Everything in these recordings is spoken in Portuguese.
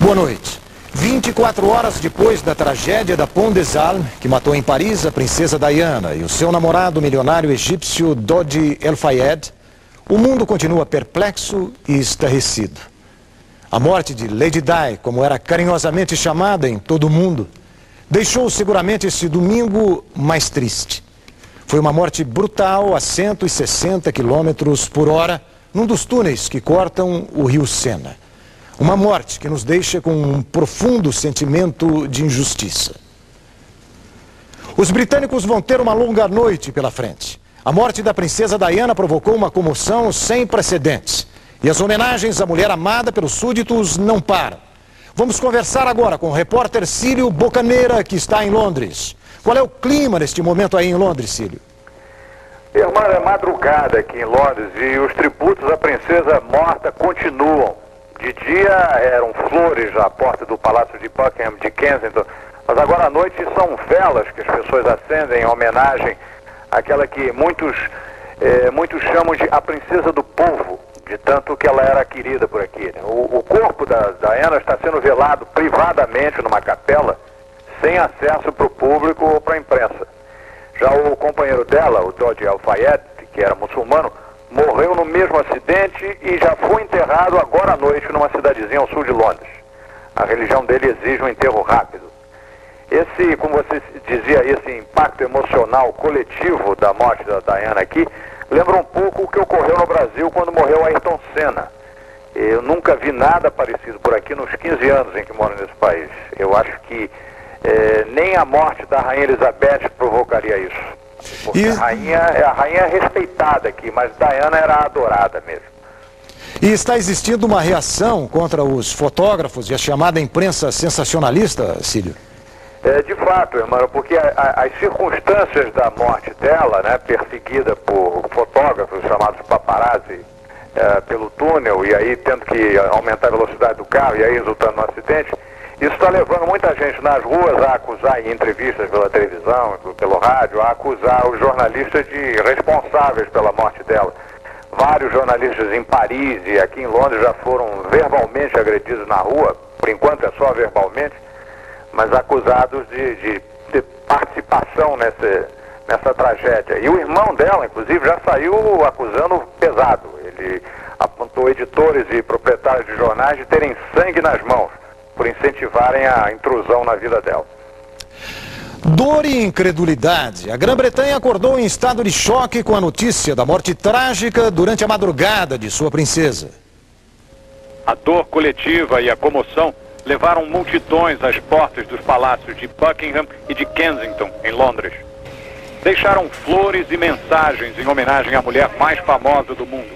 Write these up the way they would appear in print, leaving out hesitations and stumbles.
Boa noite. 24 horas depois da tragédia da Pont des Alpes, que matou em Paris a princesa Diana e o seu namorado milionário egípcio Dodi El Fayed, o mundo continua perplexo e estarrecido. A morte de Lady Di, como era carinhosamente chamada em todo o mundo, deixou seguramente esse domingo mais triste. Foi uma morte brutal a 160 km/h, num dos túneis que cortam o rio Sena. Uma morte que nos deixa com um profundo sentimento de injustiça. Os britânicos vão ter uma longa noite pela frente. A morte da princesa Diana provocou uma comoção sem precedentes. E as homenagens à mulher amada pelos súditos não param. Vamos conversar agora com o repórter Cílio Bocaneira, que está em Londres. Qual é o clima neste momento aí em Londres, Cílio? Irmã, é madrugada aqui em Londres e os tributos à princesa morta continuam. De dia eram flores à porta do Palácio de Buckingham, de Kensington, mas agora à noite são velas que as pessoas acendem em homenagem àquela que muitos chamam de a princesa do povo, de tanto que ela era querida por aqui. O corpo da Diana está sendo velado privadamente numa capela, sem acesso para o público ou para a imprensa. Já o companheiro dela, o Dodi El Fayed, que era muçulmano, morreu no mesmo acidente e já foi enterrado agora à noite numa cidadezinha ao sul de Londres. A religião dele exige um enterro rápido. Esse, como você dizia, esse impacto emocional coletivo da morte da Diana aqui, lembra um pouco o que ocorreu no Brasil quando morreu Ayrton Senna. Eu nunca vi nada parecido por aqui nos 15 anos em que moro nesse país. Eu acho que nem a morte da Rainha Elizabeth provocaria isso. Porque a rainha é respeitada aqui, mas Diana era adorada mesmo. E está existindo uma reação contra os fotógrafos e a chamada imprensa sensacionalista, Cílio? De fato, irmão, porque as circunstâncias da morte dela, né, perseguida por fotógrafos chamados paparazzi pelo túnel, e aí tendo que aumentar a velocidade do carro e aí resultando no acidente, isso está levando muita gente nas ruas a acusar, em entrevistas pela televisão, pelo rádio, a acusar os jornalistas de responsáveis pela morte dela. Vários jornalistas em Paris e aqui em Londres já foram verbalmente agredidos na rua, por enquanto é só verbalmente, mas acusados de participação nessa tragédia. E o irmão dela, inclusive, já saiu acusando pesado. Ele apontou editores e proprietários de jornais de terem sangue nas mãos, por incentivarem a intrusão na vida dela. Dor e incredulidade. A Grã-Bretanha acordou em estado de choque com a notícia da morte trágica durante a madrugada de sua princesa. A dor coletiva e a comoção levaram multidões às portas dos palácios de Buckingham e de Kensington, em Londres. Deixaram flores e mensagens em homenagem à mulher mais famosa do mundo.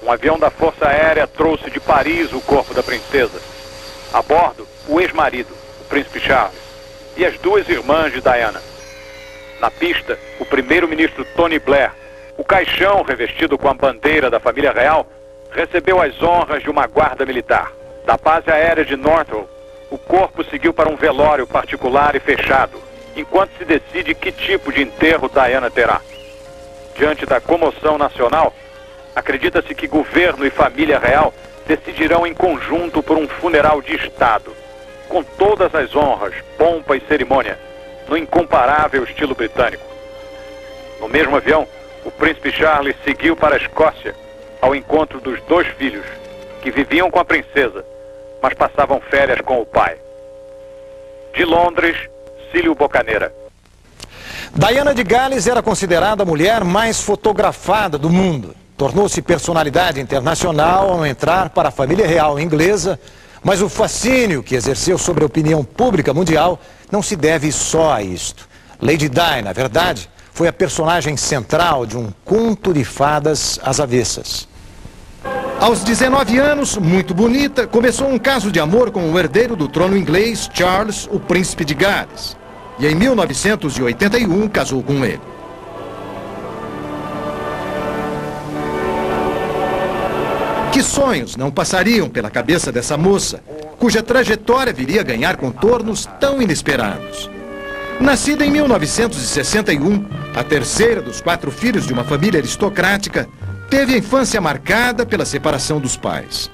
Um avião da Força Aérea trouxe de Paris o corpo da princesa. A bordo, o ex-marido, o príncipe Charles, e as duas irmãs de Diana. Na pista, o primeiro-ministro Tony Blair, o caixão revestido com a bandeira da família real, recebeu as honras de uma guarda militar. Da base aérea de Northolt, o corpo seguiu para um velório particular e fechado, enquanto se decide que tipo de enterro Diana terá. Diante da comoção nacional, acredita-se que governo e família real decidirão em conjunto por um funeral de Estado, com todas as honras, pompa e cerimônia, no incomparável estilo britânico. No mesmo avião, o príncipe Charles seguiu para a Escócia, ao encontro dos dois filhos, que viviam com a princesa, mas passavam férias com o pai. De Londres, Cílio Bocaneira. Diana de Gales era considerada a mulher mais fotografada do mundo. Tornou-se personalidade internacional ao entrar para a família real inglesa, mas o fascínio que exerceu sobre a opinião pública mundial não se deve só a isto. Lady Di, na verdade, foi a personagem central de um conto de fadas às avessas. Aos 19 anos, muito bonita, começou um caso de amor com o herdeiro do trono inglês, Charles, o príncipe de Gales. E em 1981 casou com ele. Que sonhos não passariam pela cabeça dessa moça, cuja trajetória viria a ganhar contornos tão inesperados. Nascida em 1961, a terceira dos 4 filhos de uma família aristocrática, teve a infância marcada pela separação dos pais.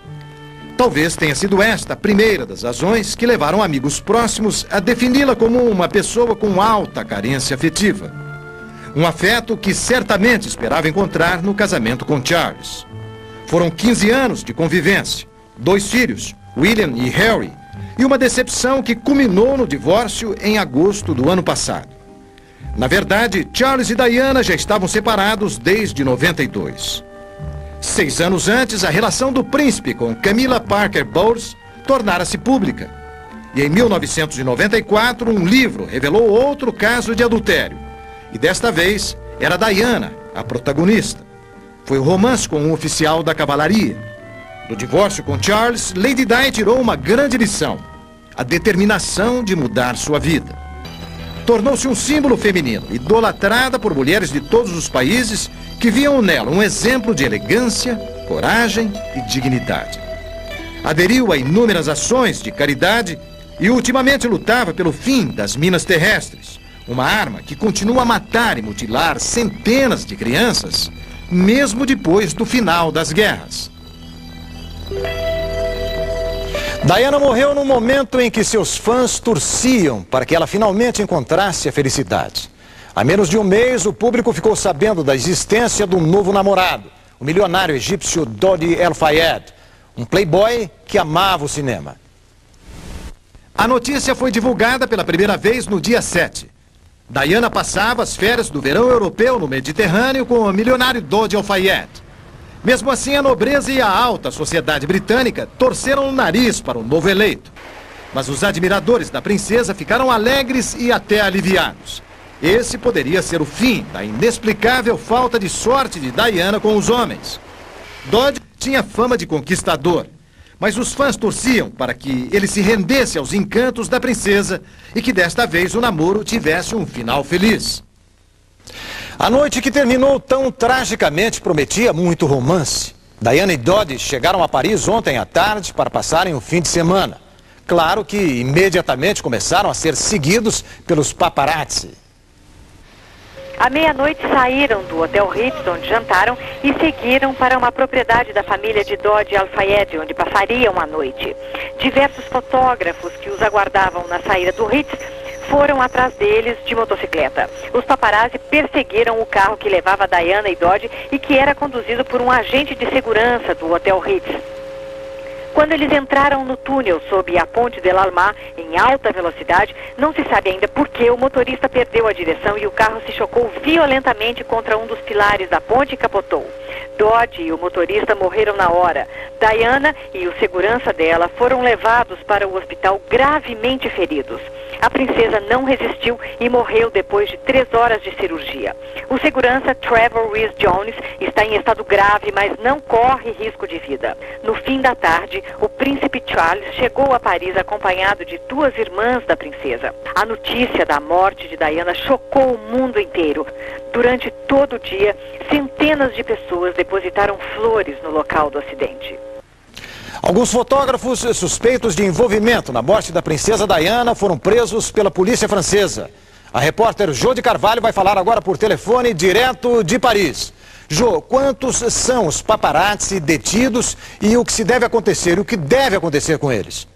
Talvez tenha sido esta a primeira das razões que levaram amigos próximos a defini-la como uma pessoa com alta carência afetiva. Um afeto que certamente esperava encontrar no casamento com Charles. Foram 15 anos de convivência, 2 filhos, William e Harry, e uma decepção que culminou no divórcio em agosto do ano passado. Na verdade, Charles e Diana já estavam separados desde 92. 6 anos antes, a relação do príncipe com Camilla Parker Bowles tornara-se pública. E em 1994, um livro revelou outro caso de adultério. E desta vez, era Diana a protagonista. Foi o romance com um oficial da cavalaria. Do divórcio com Charles, Lady Di tirou uma grande lição: a determinação de mudar sua vida. Tornou-se um símbolo feminino, idolatrada por mulheres de todos os países que viam nela um exemplo de elegância, coragem e dignidade. Aderiu a inúmeras ações de caridade e ultimamente lutava pelo fim das minas terrestres, uma arma que continua a matar e mutilar centenas de crianças, mesmo depois do final das guerras. Diana morreu num momento em que seus fãs torciam para que ela finalmente encontrasse a felicidade. Há menos de um mês, o público ficou sabendo da existência do novo namorado, o milionário egípcio Dodi El-Fayed, um playboy que amava o cinema. A notícia foi divulgada pela primeira vez no dia 7. Diana passava as férias do verão europeu no Mediterrâneo com o milionário Dodi El-Fayed. Mesmo assim, a nobreza e a alta sociedade britânica torceram o nariz para o novo eleito. Mas os admiradores da princesa ficaram alegres e até aliviados. Esse poderia ser o fim da inexplicável falta de sorte de Diana com os homens. Dodi tinha fama de conquistador, mas os fãs torciam para que ele se rendesse aos encantos da princesa e que desta vez o namoro tivesse um final feliz. A noite que terminou tão tragicamente prometia muito romance. Diana e Dodi chegaram a Paris ontem à tarde para passarem o fim de semana. Claro que imediatamente começaram a ser seguidos pelos paparazzi. À meia-noite saíram do Hotel Ritz, onde jantaram, e seguiram para uma propriedade da família de Dodi El-Fayed, onde passariam a noite. Diversos fotógrafos que os aguardavam na saída do Ritz foram atrás deles de motocicleta. Os paparazzi perseguiram o carro que levava Diana e Dodi e que era conduzido por um agente de segurança do Hotel Ritz. Quando eles entraram no túnel sob a ponte de l'Alma, em alta velocidade, não se sabe ainda por que o motorista perdeu a direção e o carro se chocou violentamente contra um dos pilares da ponte e capotou. Dodi e o motorista morreram na hora. Diana e o segurança dela foram levados para o hospital gravemente feridos. A princesa não resistiu e morreu depois de 3 horas de cirurgia. O segurança Trevor Rhys-Jones está em estado grave, mas não corre risco de vida. No fim da tarde, o príncipe Charles chegou a Paris acompanhado de 2 irmãs da princesa. A notícia da morte de Diana chocou o mundo inteiro. Durante todo o dia, centenas de pessoas depositaram flores no local do acidente. Alguns fotógrafos suspeitos de envolvimento na morte da princesa Diana foram presos pela polícia francesa. A repórter Jô de Carvalho vai falar agora por telefone direto de Paris. Jô, quantos são os paparazzi detidos e o que se deve acontecer, o que deve acontecer com eles?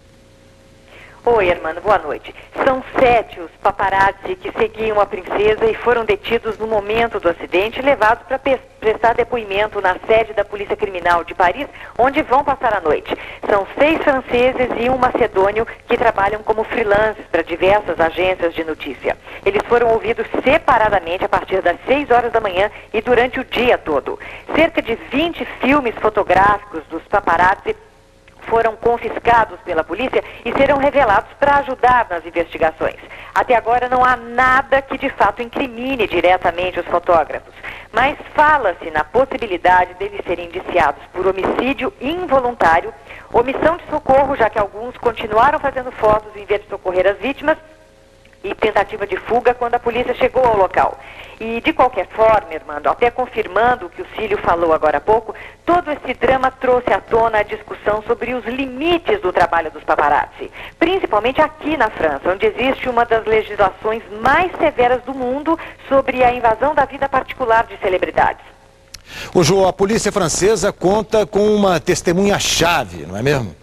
Oi, Armando, boa noite. São 7 os paparazzi que seguiam a princesa e foram detidos no momento do acidente e levados para prestar depoimento na sede da Polícia Criminal de Paris, onde vão passar a noite. São 6 franceses e um macedônio que trabalham como freelancers para diversas agências de notícia. Eles foram ouvidos separadamente a partir das 6 horas da manhã e durante o dia todo. Cerca de 20 filmes fotográficos dos paparazzi foram confiscados pela polícia e serão revelados para ajudar nas investigações. Até agora não há nada que de fato incrimine diretamente os fotógrafos, mas fala-se na possibilidade deles serem indiciados por homicídio involuntário, omissão de socorro, já que alguns continuaram fazendo fotos em vez de socorrer as vítimas, e tentativa de fuga quando a polícia chegou ao local. E de qualquer forma, Armando, até confirmando o que o Cílio falou agora há pouco, todo esse drama trouxe à tona a discussão sobre os limites do trabalho dos paparazzi, principalmente aqui na França, onde existe uma das legislações mais severas do mundo sobre a invasão da vida particular de celebridades. O Jô, a polícia francesa conta com uma testemunha-chave, não é mesmo?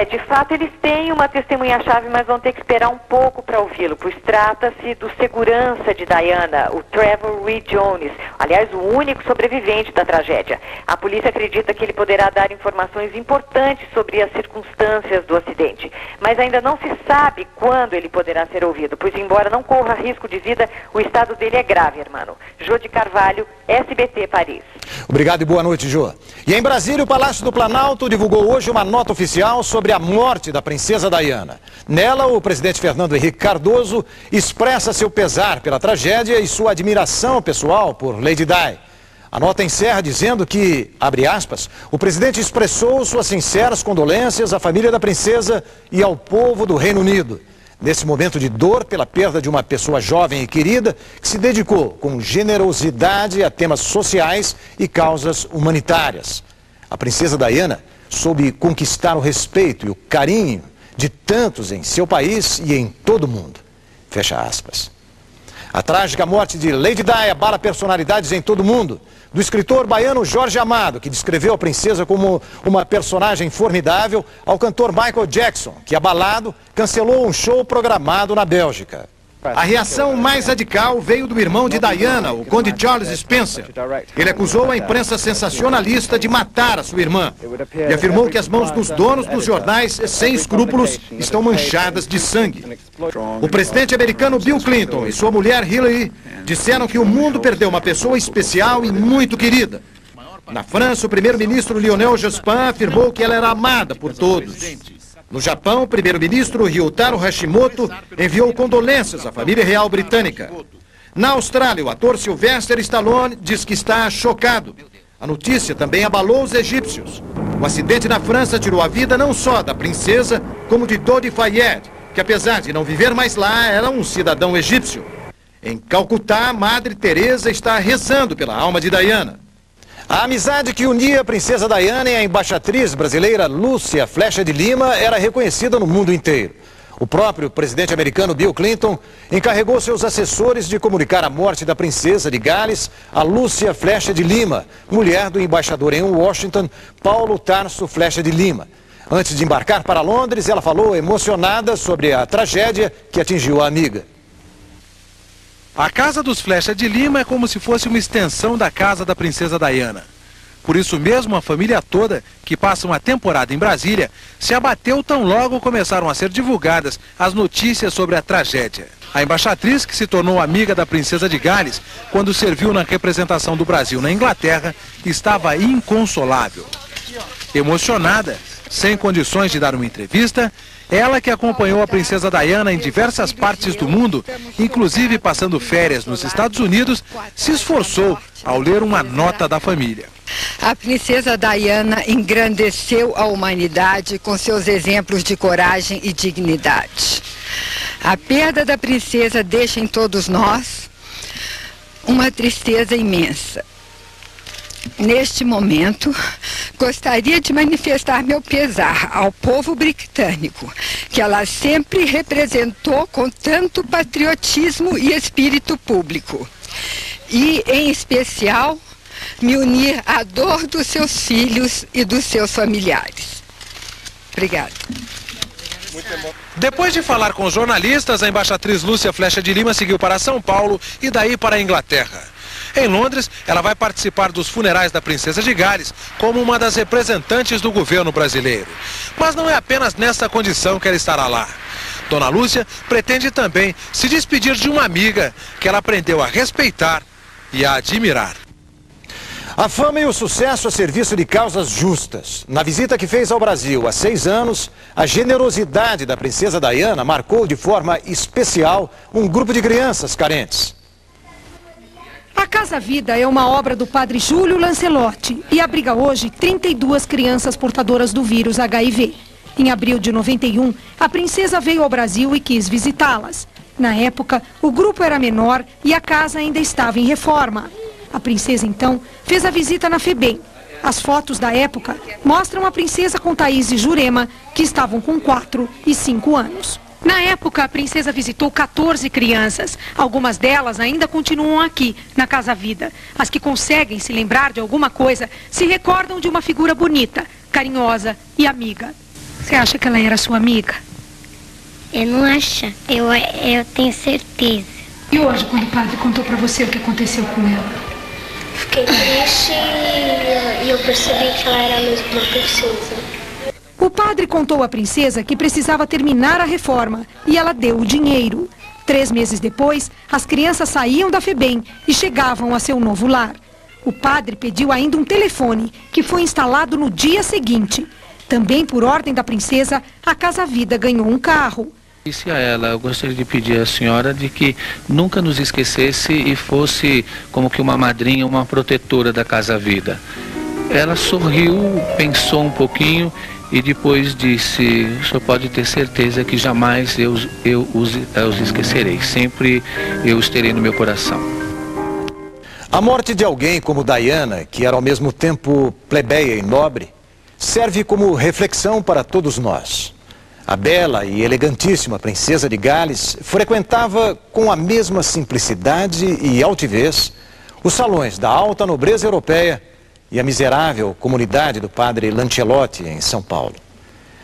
De fato eles têm uma testemunha-chave, mas vão ter que esperar um pouco para ouvi-lo, pois trata-se do segurança de Diana, o Trevor Reed Jones, aliás, o único sobrevivente da tragédia. A polícia acredita que ele poderá dar informações importantes sobre as circunstâncias do acidente, mas ainda não se sabe quando ele poderá ser ouvido, pois embora não corra risco de vida, o estado dele é grave, irmão. Jô de Carvalho, SBT, Paris. Obrigado e boa noite, Jô. E em Brasília, o Palácio do Planalto divulgou hoje uma nota oficial sobre a morte da princesa Diana. Nela, o presidente Fernando Henrique Cardoso expressa seu pesar pela tragédia e sua admiração pessoal por Lady Di. A nota encerra dizendo que, abre aspas, o presidente expressou suas sinceras condolências à família da princesa e ao povo do Reino Unido. Nesse momento de dor pela perda de uma pessoa jovem e querida que se dedicou com generosidade a temas sociais e causas humanitárias. A princesa Diana soube conquistar o respeito e o carinho de tantos em seu país e em todo o mundo. Fecha aspas. A trágica morte de Lady Di abala personalidades em todo o mundo. Do escritor baiano Jorge Amado, que descreveu a princesa como uma personagem formidável, ao cantor Michael Jackson, que, abalado, cancelou um show programado na Bélgica. A reação mais radical veio do irmão de Diana, o conde Charles Spencer. Ele acusou a imprensa sensacionalista de matar a sua irmã e afirmou que as mãos dos donos dos jornais, sem escrúpulos, estão manchadas de sangue. O presidente americano Bill Clinton e sua mulher Hillary disseram que o mundo perdeu uma pessoa especial e muito querida. Na França, o primeiro-ministro Lionel Jospin afirmou que ela era amada por todos. No Japão, o primeiro-ministro Ryutaro Hashimoto enviou condolências à família real britânica. Na Austrália, o ator Sylvester Stallone diz que está chocado. A notícia também abalou os egípcios. O acidente na França tirou a vida não só da princesa, como de Dodi Fayed, que apesar de não viver mais lá, era um cidadão egípcio. Em Calcutá, a Madre Teresa está rezando pela alma de Diana. A amizade que unia a princesa Diana e a embaixatriz brasileira Lúcia Flecha de Lima era reconhecida no mundo inteiro. O próprio presidente americano Bill Clinton encarregou seus assessores de comunicar a morte da princesa de Gales a Lúcia Flecha de Lima, mulher do embaixador em Washington, Paulo Tarso Flecha de Lima. Antes de embarcar para Londres, ela falou emocionada sobre a tragédia que atingiu a amiga. A casa dos Flecha de Lima é como se fosse uma extensão da casa da princesa Diana. Por isso mesmo, a família toda, que passa uma temporada em Brasília, se abateu tão logo começaram a ser divulgadas as notícias sobre a tragédia. A embaixatriz, que se tornou amiga da princesa de Gales quando serviu na representação do Brasil na Inglaterra, estava inconsolável. Emocionada, sem condições de dar uma entrevista, ela que acompanhou a princesa Diana em diversas partes do mundo, inclusive passando férias nos Estados Unidos, se esforçou ao ler uma nota da família. A princesa Diana engrandeceu a humanidade com seus exemplos de coragem e dignidade. A perda da princesa deixa em todos nós uma tristeza imensa. Neste momento, gostaria de manifestar meu pesar ao povo britânico, que ela sempre representou com tanto patriotismo e espírito público. E, em especial, me unir à dor dos seus filhos e dos seus familiares. Obrigada. Depois de falar com os jornalistas, a embaixatriz Lúcia Flecha de Lima seguiu para São Paulo e daí para a Inglaterra. Em Londres, ela vai participar dos funerais da princesa de Gales como uma das representantes do governo brasileiro. Mas não é apenas nessa condição que ela estará lá. Dona Lúcia pretende também se despedir de uma amiga que ela aprendeu a respeitar e a admirar. A fama e o sucesso a serviço de causas justas. Na visita que fez ao Brasil há 6 anos, a generosidade da princesa Diana marcou de forma especial um grupo de crianças carentes. A Casa Vida é uma obra do padre Júlio Lancelotti e abriga hoje 32 crianças portadoras do vírus HIV. Em abril de 91, a princesa veio ao Brasil e quis visitá-las. Na época, o grupo era menor e a casa ainda estava em reforma. A princesa, então, fez a visita na FEBEM. As fotos da época mostram a princesa com Thaís e Jurema, que estavam com 4 e 5 anos. Na época, a princesa visitou 14 crianças. Algumas delas ainda continuam aqui, na Casa Vida. As que conseguem se lembrar de alguma coisa se recordam de uma figura bonita, carinhosa e amiga. Você acha que ela era sua amiga? Eu não acho, eu tenho certeza. E hoje, quando o padre contou pra você o que aconteceu com ela? Fiquei triste e eu percebi que ela era mesmo uma princesa. O padre contou à princesa que precisava terminar a reforma e ela deu o dinheiro. 3 meses depois, as crianças saíam da FEBEM e chegavam a seu novo lar. O padre pediu ainda um telefone, que foi instalado no dia seguinte. Também por ordem da princesa, a Casa Vida ganhou um carro. Disse a ela, eu gostaria de pedir à senhora de que nunca nos esquecesse e fosse como que uma madrinha, uma protetora da Casa Vida. Ela sorriu, pensou um pouquinho e depois disse, o senhor pode ter certeza que jamais eu os esquecerei, sempre eu os terei no meu coração. A morte de alguém como Diana, que era ao mesmo tempo plebeia e nobre, serve como reflexão para todos nós. A bela e elegantíssima princesa de Gales frequentava com a mesma simplicidade e altivez os salões da alta nobreza europeia e a miserável comunidade do padre Lancelotti em São Paulo.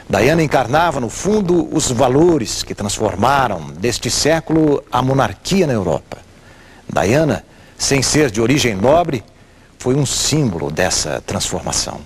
Diana encarnava, no fundo, os valores que transformaram, deste século, a monarquia na Europa. Diana, sem ser de origem nobre, foi um símbolo dessa transformação.